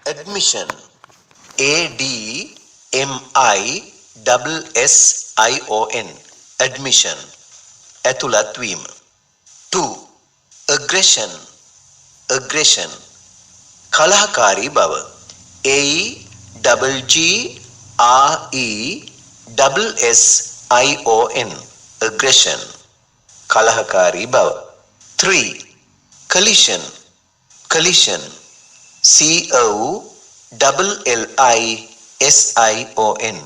Admission. ADMISSION. Admission. ඇතුළත් වීම. 2. Aggression. Aggression. කලහකාරී බව. AGRESSION. Aggression. කලහකාරී බව. 3. Collision. Collision. COLLISION.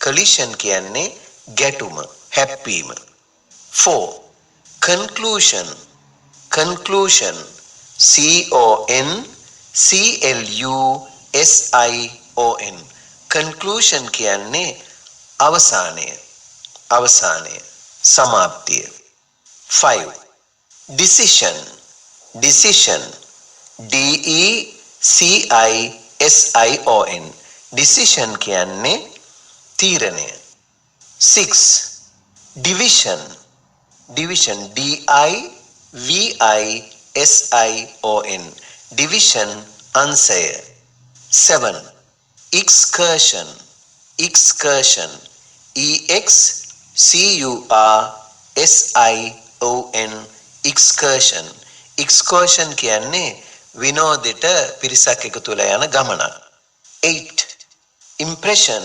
Collision කියන්නේ ගැටුම, හැප්පීම. 4. Conclusion. Conclusion. CONCLUSION. Conclusion කියන්නේ අවසානය, අවසානය, සමාප්තිය. 5. Decision. Decision. DECISION. Decision කියන්නේ තීරණය. 6. Division. Division. DIVISION. Division අංශය. 7. Excursion. Excursion. EXCURSION. Excursion. Excursion කියන්නේ විනෝදෙට පිරිසක් එකතු වෙලා යන ගමනක්. 8. Impression.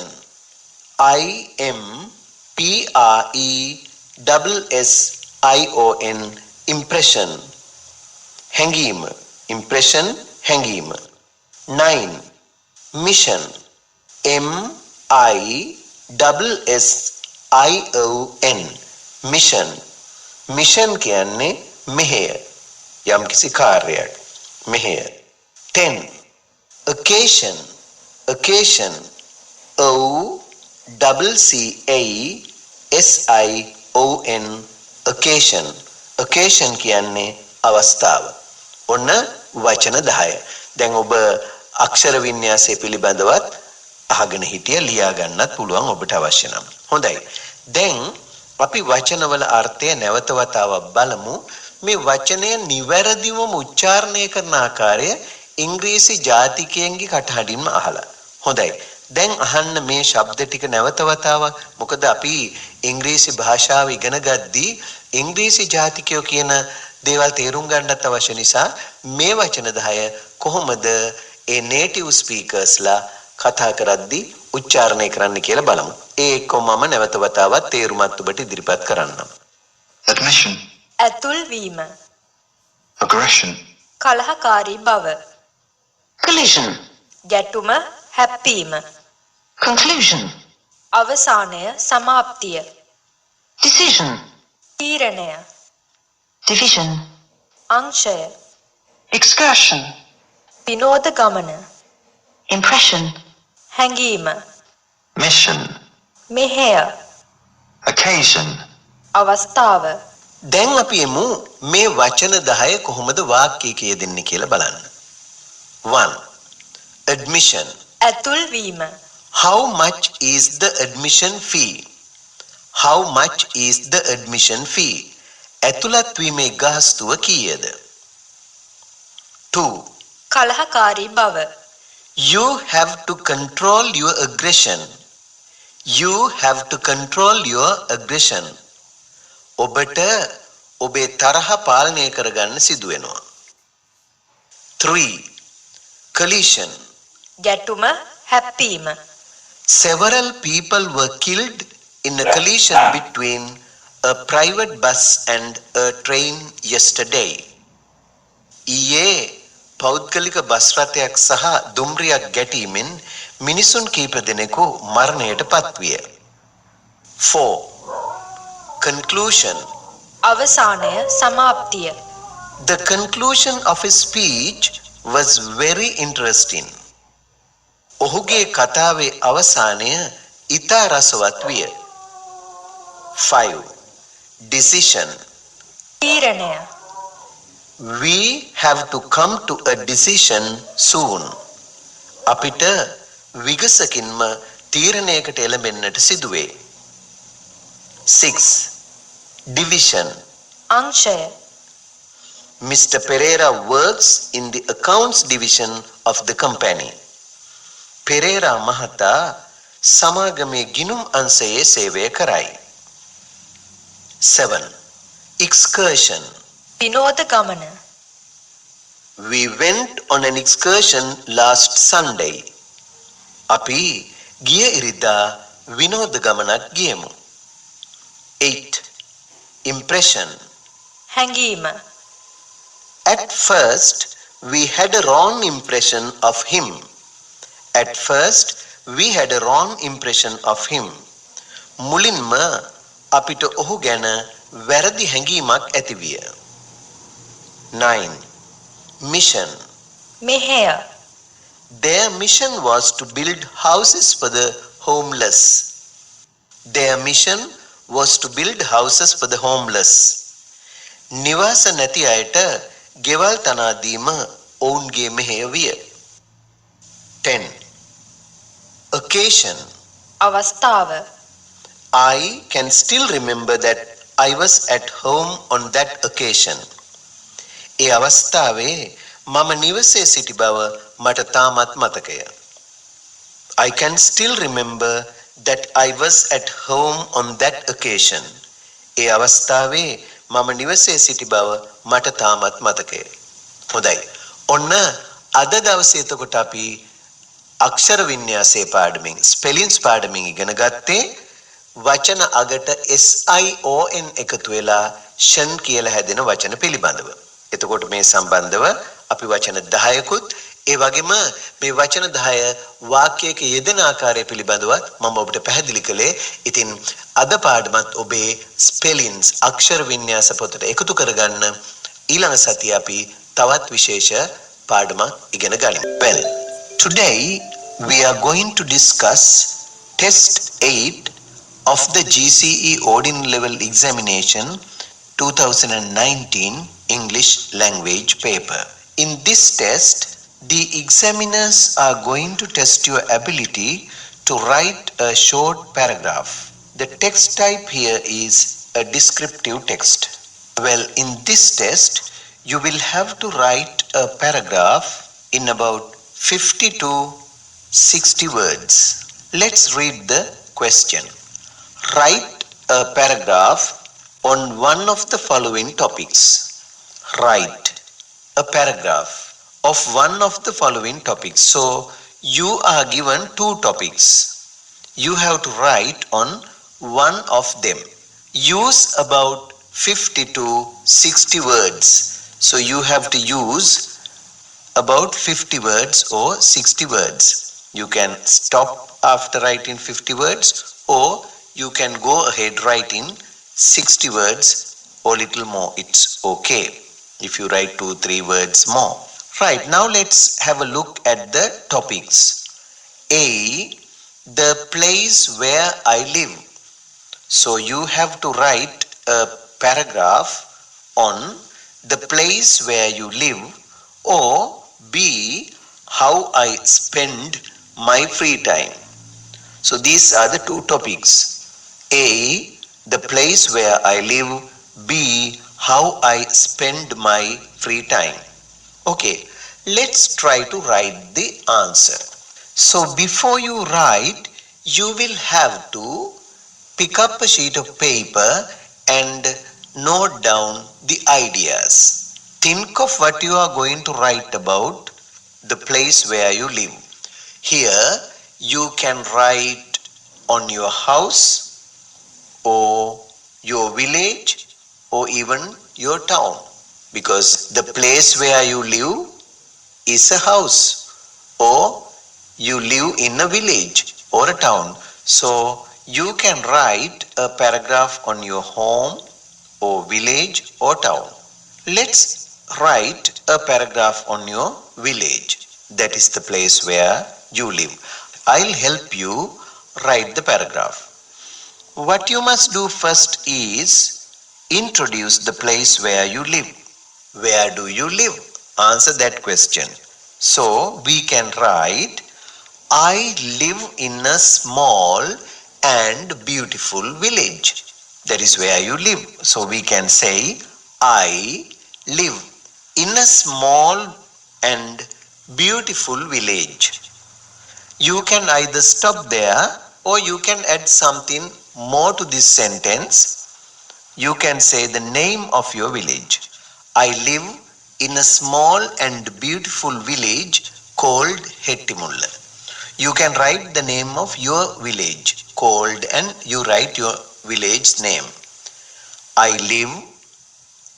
IMPRESSION. Impression. හැඟීම. Impression හැඟීම. 9. Mission. MISSION. Mission. Mission කියන්නේ මෙහෙය, යම්කිසි කාර්යයක්. මෙහෙය. 10. Occasion. Occasion. OCCASION. Occasion. Occasion කියන්නේ අවස්ථාව. ඔන්න වචන 10. දැන් ඔබ අක්ෂර වින්‍යාසය පිළිබඳවත් අහගෙන හිටිය, ලියා ගන්නත් පුළුවන් ඔබට අවශ්‍ය නම්. හොඳයි. දැන් අපි වචනවල අර්ථය නැවත වතාවක් බලමු. මේ වචනය නිවැරදිවම උච්චාරණය කරන ආකාරය ඉංග්‍රීසි ජාතිකයන්ගේ කටහඬින්ම අහලා. හොඳයි. දැන් අහන්න මේ ශබ්ද ටික නැවත වතාවක්. මොකද අපි ඉංග්‍රීසි භාෂාව ඉගෙන ගද්දී ඉංග්‍රීසි ජාතිකයෝ කියන දේවල් තේරුම් ගන්නත් අවශ්‍ය නිසා මේ වචන 10 කොහොමද ඒ native speakersලා කතා කරද්දී උච්චාරණය කරන්න කියලා බලමු. ඒ එක්කම මම නැවත වතාවක් තේරුමත් ඔබට ඉදිරිපත් කරන්නම්. Admission. ඇතුල් වීම. Aggression. කලහකාරී බව. Collision. ගැටුම, හැප්පීම. Conclusion. අවසානය, සමාප්තිය. Decision. තීරණය. Division. අංශය. Excursion. විනෝද ගමන. Impression. හැඟීම. Mission. මෙහෙය. Occasion. අවස්ථාව. දැන් අපි එමු මේ වචන 10 කොහොමද වාක්‍යයක යෙදෙන්නේ කියලා බලන්න. 1. Admission. ඇතුල් වීම. How much is the admission fee? How much is the admission fee? ඇතුළත් වීමේ ගාස්තුව කීයද? 2. කලහකාරී බව. You have to control your aggression. You have to control your aggression. ඔබට ඔබේ තරහ පාලනය කරගන්න සිදු වෙනවා. 3. Collision. ගැටුම, හැප්පීම. Several people were killed in a collision between a private bus and a train yesterday. ඊයේ පෞද්ගලික බස් රථයක් සහ දුම්රියක් ගැටීමෙන් මිනිසුන් කීප දෙනෙකු මරණයට පත්විය. 4. Conclusion. අවසානය, සමාප්තිය. The conclusion of his speech was very interesting. ඔහුගේ කතාවේ අවසානය ඉතා රසවත් විය. 5. Decision. තීරණය. We have to come to a decision soon. අපිට විගසකින්ම තීරණයකට එළඹෙන්නට සිදුවේ. 6. Division. අංශය. Mr. Pereira works in the accounts division of the company. Pereira mahata සමාගමේ ගිණුම් අංශයේ සේවය කරයි. 7. Excursion. විනෝද ගමන. We went on an excursion last Sunday. අපි ගිය ඉරිදා විනෝද ගමනක් ගියමු. 8. Impression. හැඟීම. At first, we had a wrong impression of him. At first, we had a wrong impression of him. මුලින්ම අපිට ඔහු ගැන වැරදි හැඟීමක් ඇතිවිය. 9. Mission. මෙහෙය. Their mission was to build houses for the homeless. Their mission was to build houses for the homeless. නිවාස නැති අයට ගෙවල් තනා දීම ඔවුන්ගේ මෙහෙය විය. 10. Occasion. අවස්ථාව. I can still remember that I was at home on that occasion. ඒ අවස්ථාවේ මම නිවසේ සිටි බව මට තාමත් මතකය. I can still remember that I was at home on that occasion. ඒ අවස්ථාවේ මම නිවසේ සිටි බව මට තාමත් මතකය. හොඳයි. ඔන්න අද දවසේ එතකොට අපි අක්ෂර වින්‍යාසයේ පාඩමින් ස්පෙලින්ස් පාඩමින් ඉගෙන ගත්තේ වචන අගට SION එකතු වෙලා ෂන් කියලා හැදෙන වචන පිළිබඳව. එතකොට මේ සම්බන්ධව අපි වචන 10කුත් ඒ වගේම මේ වචන 10 වාක්‍යයක යෙදෙන ආකාරය පිළිබඳවත් මම ඔබට පැහැදිලි කළේ. ඉතින් අද පාඩමත් ඔබේ ස්පෙලින්ස් අක්ෂර වින්‍යාස පොතට එකතු කරගන්න ඊළඟ සතියේ අපි තවත් විශේෂ පාඩමක් ඉගෙන ගනිමු. Well, today we are going to discuss test 8 of the GCE Ordinary Level Examination 2019 English Language paper. In this test, the examiners are going to test your ability to write a short paragraph. The text type here is a descriptive text. Well, in this test, you will have to write a paragraph in about 50 to 60 words. Let's read the question. Write a paragraph on one of the following topics. Write a paragraph of one of the following topics. So, you are given 2 topics. You have to write on one of them. Use about 50 to 60 words. So, you have to use about 50 words or 60 words. You can stop after writing 50 words, or you can go ahead writing 60 words or little more. It's okay if you write 2-3 words more. Right, now let's have a look at the topics. A, the place where I live. So you have to write a paragraph on the place where you live, or B, how I spend my free time. So these are the 2 topics. A, the place where I live. B, how I spend my free time. Okay, let's try to write the answer. So before you write, you will have to pick up a sheet of paper and note down the ideas. Think of what you are going to write about the place where you live. Here, you can write on your house, or your village, or even your town, because the place where you live is a house, or you live in a village or a town. So you can write a paragraph on your home or village or town. Let's write a paragraph on your village. That is the place where you live. I'll help you write the paragraph. What you must do first is introduce the place where you live. Where do you live? Answer that question. So we can write, I live in a small and beautiful village. That is where you live. So we can say, I live in a small and beautiful village. You can either stop there or you can add something more to this sentence. You can say the name of your village. I live in a small and beautiful village called Hettimulla. You can write the name of your village called and you write your village name. I live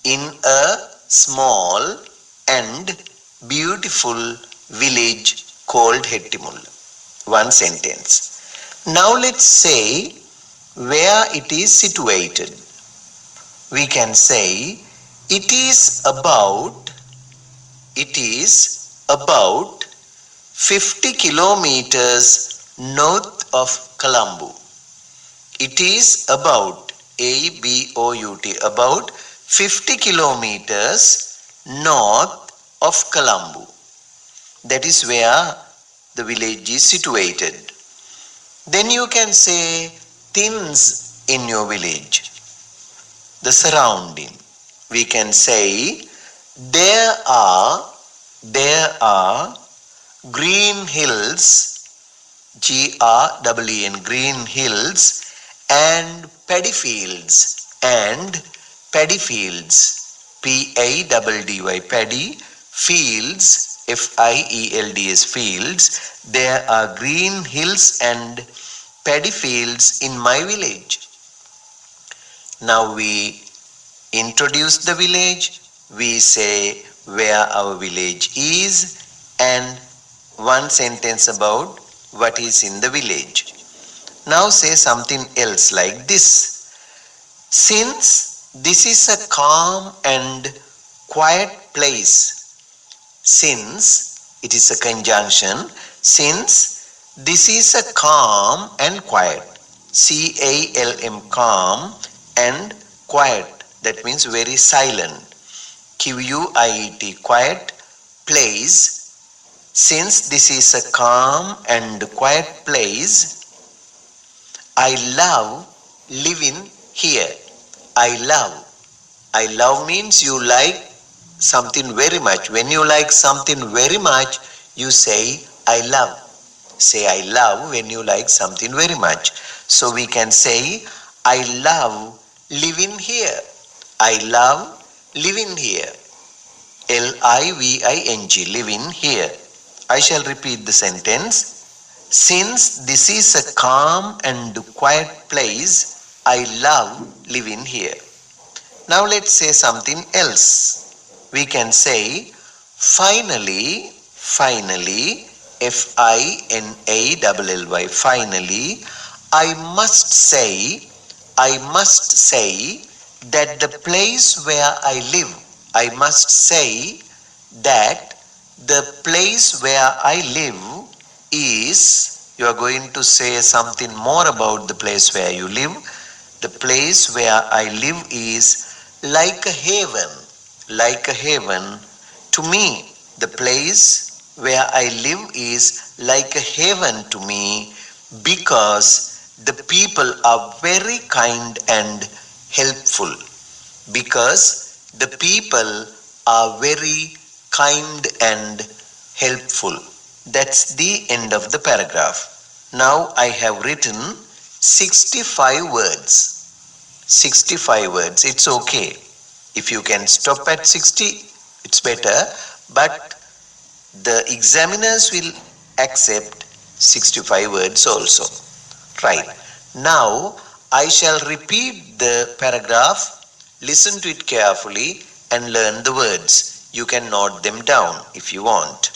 in a small and beautiful village called Hettimulla. One sentence. Now let's say where it is situated. We can say it is about 50 kilometers north of Colombo. It is about about 50 kilometers north of Colombo. That is where the village is situated. Then you can say things in your village, the surrounding. We can say there are green hills, GREEN, green hills, and paddy fields, paddy, paddy fields, FIELDS, fields. There are green hills and paddy fields in my village. Now we introduce the village. We say where our village is and one sentence about what is in the village. Now say something else like this. Since this is a calm and quiet place, since it is a conjunction, since this is a calm and quiet, CALM, calm and quiet, that means very silent, QUIET, quiet place. Since this is a calm and quiet place, I love living here. I love means you like something very much. When you like something very much, you say I love. Say I love when you like something very much. So we can say I love living here. I love living here. LIVING, living here. I shall repeat the sentence. Since this is a calm and quiet place, I love living here. Now let's say something else. We can say finally, FINALLY, finally, I must say that the place where I live, I must say that the place where I live is, you are going to say something more about the place where you live. The place where I live is like a haven to me. The place where I live is like a haven to me because the people are very kind and helpful. Because the people are very kind and helpful. That's the end of the paragraph. Now I have written 65 words. 65 words. It's okay. If you can stop at 60, it's better. But the examiners will accept 65 words also. Right. Now I shall repeat the paragraph. Listen to it carefully and learn the words. You can note them down if you want.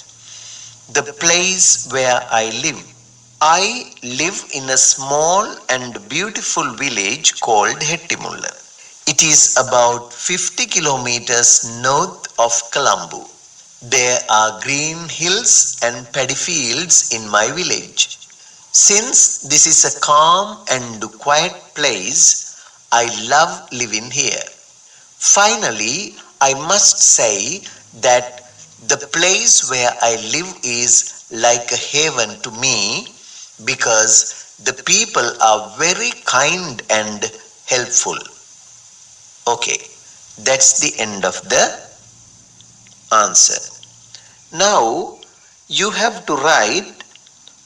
The place where I live. I live in a small and beautiful village called Hettimulla. It is about 50 kilometers north of Colombo. There are green hills and paddy fields in my village. Since this is a calm and quiet place, I love living here. Finally, I must say that the place where I live is like a haven to me because the people are very kind and helpful. Okay, that's the end of the answer. Now you have to write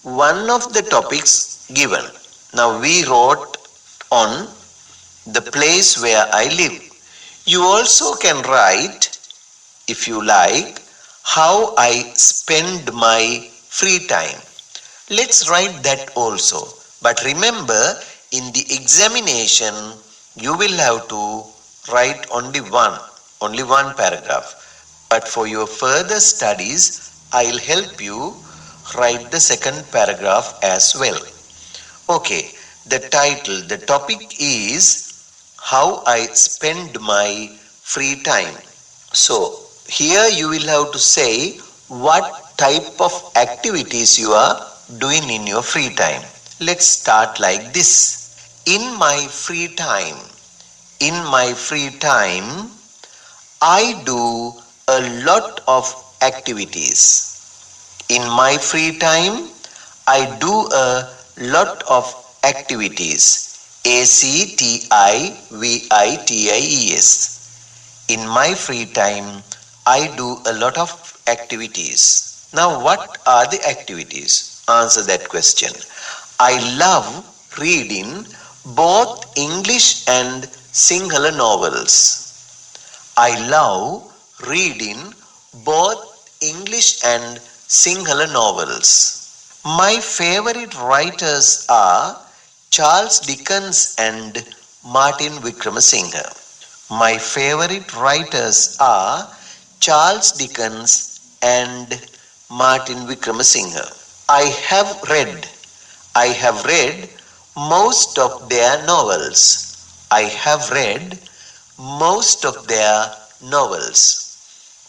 one of the topics given. Now we wrote on the place where I live. You also can write, if you like, how I spend my free time. Let's write that also. But remember, in the examination, you will have to write only one paragraph. But for your further studies, I'll help you write the second paragraph as well. Okay, the title, the topic is how I spend my free time. So, here you will have to say what type of activities you are doing in your free time. Let's start like this. In my free time, I do a lot of activities. In my free time, I do a lot of activities. ACTIVITIES. In my free time, I do a lot of activities. Now, what are the activities? Answer that question. I love reading both English and Sinhala novels. I love reading both English and Sinhala novels. My favorite writers are Charles Dickens and Martin Wickramasinghe. My favorite writers are Charles Dickens and Martin Wickramasinghe. I have read most of their novels. I have read most of their novels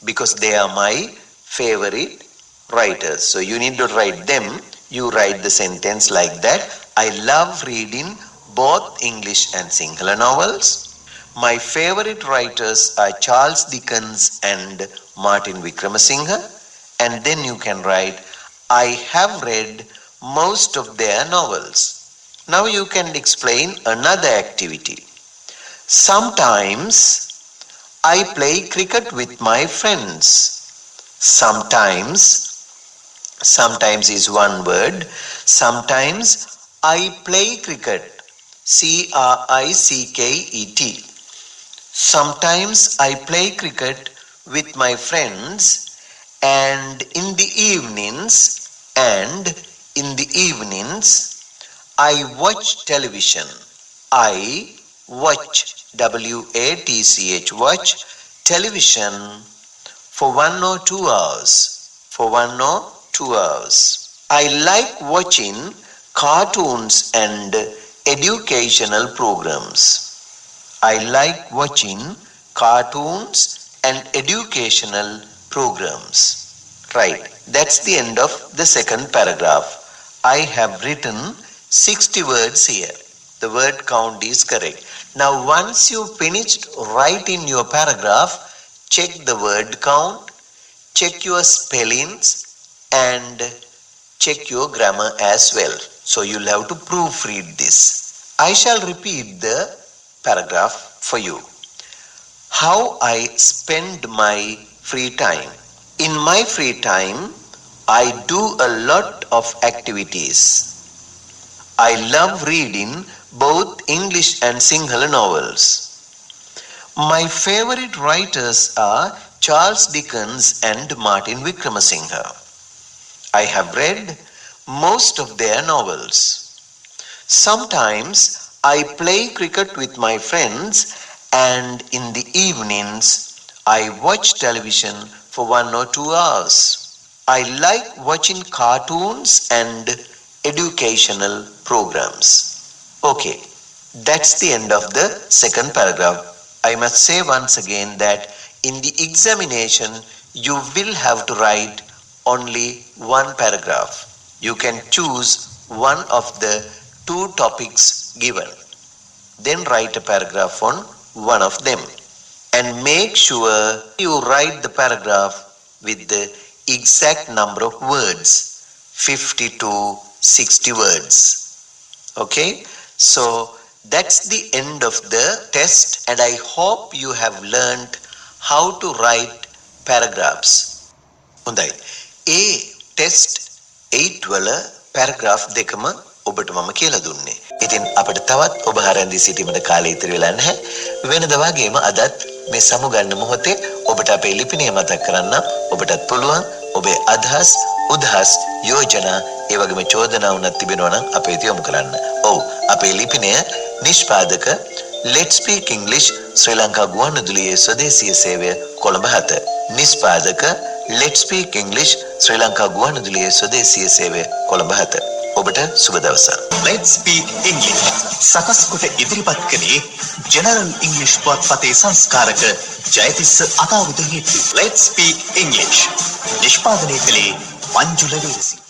because they are my favorite writers. So you need to write them. You write the sentence like that. I love reading both English and Sinhala novels. My favorite writers are Charles Dickens and Martin Wickramasinghe. And then you can write, I have read most of their novels. Now you can explain another activity. Sometimes I play cricket with my friends. Sometimes is one word. Sometimes I play cricket. CRICKET. Sometimes I play cricket with my friends, and in the evenings I watch television. I watch watch television for 1 or 2 hours. I like watching cartoons and educational programs. I like watching cartoons and educational programs. Right, that's the end of the second paragraph. I have written 60 words here. The word count is correct. Now once you finished writing your paragraph, check the word count, check your spellings and check your grammar as well. So you'll have to proofread this. I shall repeat the paragraph for you. How I spend my free time. In my free time, I do a lot of activities. I love reading both English and Sinhala novels. My favorite writers are Charles Dickens and Martin Wickramasinghe. I have read most of their novels. Sometimes I play cricket with my friends, and in the evenings I watch television for 1 or 2 hours. I like watching cartoons and educational programs. Okay, that's the end of the second paragraph. I must say once again that in the examination you will have to write only one paragraph. You can choose one of the 2 topics given. Then write a paragraph on one of them. And make sure you write the paragraph with the exact number of words, 50 to 60 words. Okay, so that's the end of the test, and I hope you have learned how to write paragraphs. හොඳයි. ඒ test 8 වල paragraph දෙකම ඔබට මම කියලා දුන්නේ. ඉතින් අපිට තවත් ඔබ හරන්දි සිටීමට කාලය ඉතිරි වෙලා නැහැ. වෙනදා වගේම අදත් මේ සමුගන්න මොහොතේ ඔබට අපේ ලිපිනය මතක් කරන්න ඔබටත් පුළුවන් ඔබේ අදහස් උදහස් යෝජනා ඒ වගේම චෝදනා වුණත් තිබෙනවා නම් අපේ යොමු කරන්න. ඔව් අපේ ලිපිනය නිෂ්පාදක Let's Speak English ශ්‍රී ලංකා ගුවන්විදුලියේ ස්වදේශීය සේවය කොළඹ 7. නිෂ්පාදක Let's Speak English ශ්‍රී ලංකා ගුවන්විදුලියේ ස්වදේශීය සේවය කොළඹ 7. ඔබට සුබ දවසක්. Let's Speak English සකස් කොට ඉදිරිපත් කළේ General English පොත්පතේ සංස්කාරක ජයතිස්ස අතාවුද හේතු. Let's Speak English නිෂ්පාදනය කළේ මංජුල වීරසිංහ.